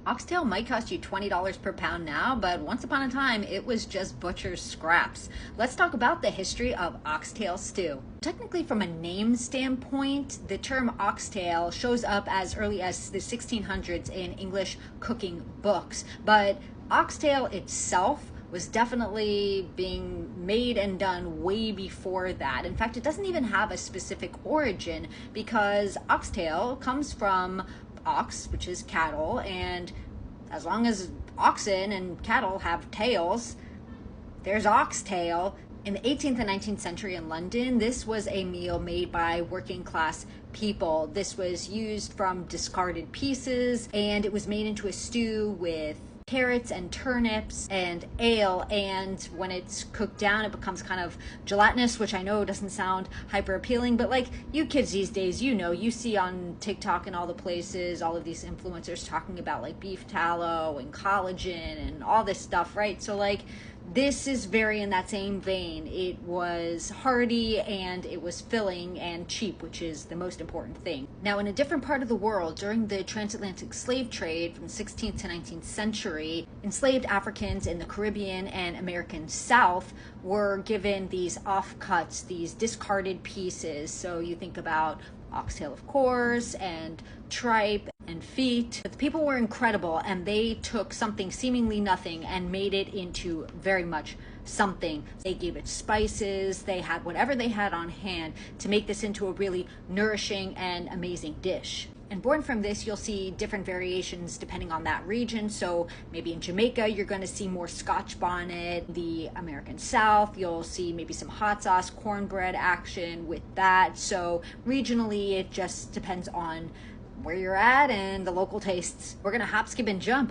Oxtail might cost you $20 per pound now, but once upon a time, it was just butcher's scraps. Let's talk about the history of oxtail stew. Technically, from a name standpoint, the term oxtail shows up as early as the 1600s in English cooking books, but oxtail itself was definitely being made and done way before that. In fact, it doesn't even have a specific origin because oxtail comes from ox, which is cattle, and as long as oxen and cattle have tails, there's oxtail. In the 18th and 19th century in London, this was a meal made by working class people. This was used from discarded pieces, and it was made into a stew with carrots and turnips and ale, and when it's cooked down it becomes kind of gelatinous, which I know doesn't sound hyper appealing, but like you kids these days, you see on TikTok and all the places all of these influencers talking about like beef tallow and collagen and all this stuff, right? So like this is very in that same vein. It was hearty and it was filling and cheap, which is the most important thing. Now, in a different part of the world, during the transatlantic slave trade from the 16th to 19th century, enslaved Africans in the Caribbean and American South were given these offcuts, these discarded pieces. So you think about oxtail, of course, and tripe and feet. But the people were incredible, and they took something seemingly nothing and made it into very much something. They gave it spices, they had whatever they had on hand to make this into a really nourishing and amazing dish. And born from this, you'll see different variations depending on that region. So maybe in Jamaica, you're going to see more Scotch bonnet. The American South, you'll see maybe some hot sauce, cornbread action with that. So regionally, it just depends on where you're at and the local tastes. We're gonna hop, skip, and jump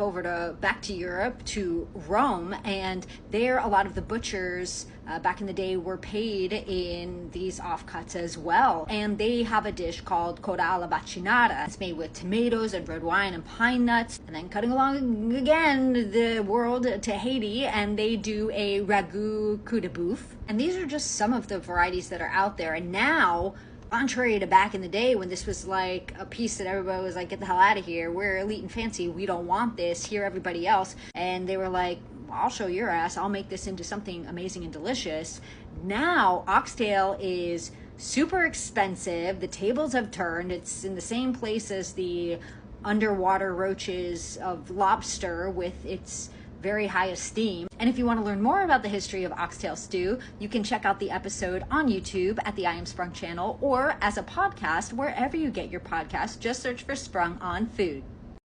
back to Europe, to Rome, and there a lot of the butchers back in the day were paid in these offcuts as well. And they have a dish called coda alla vaccinata. It's made with tomatoes and red wine and pine nuts. And then cutting along again the world to Haiti, and they do a ragout coup de boeuf. And these are just some of the varieties that are out there. And now, contrary to back in the day when this was like a piece that everybody was like, get the hell out of here, we're elite and fancy, we don't want this, hear everybody else, and they were like, well, I'll show your ass, I'll make this into something amazing and delicious. Now oxtail is super expensive, the tables have turned, it's in the same place as the underwater roaches of lobster with its very high esteem. And if you want to learn more about the history of oxtail stew, you can check out the episode on YouTube at the I Am Sprung channel or as a podcast wherever you get your podcast. Just search for Sprung on Food.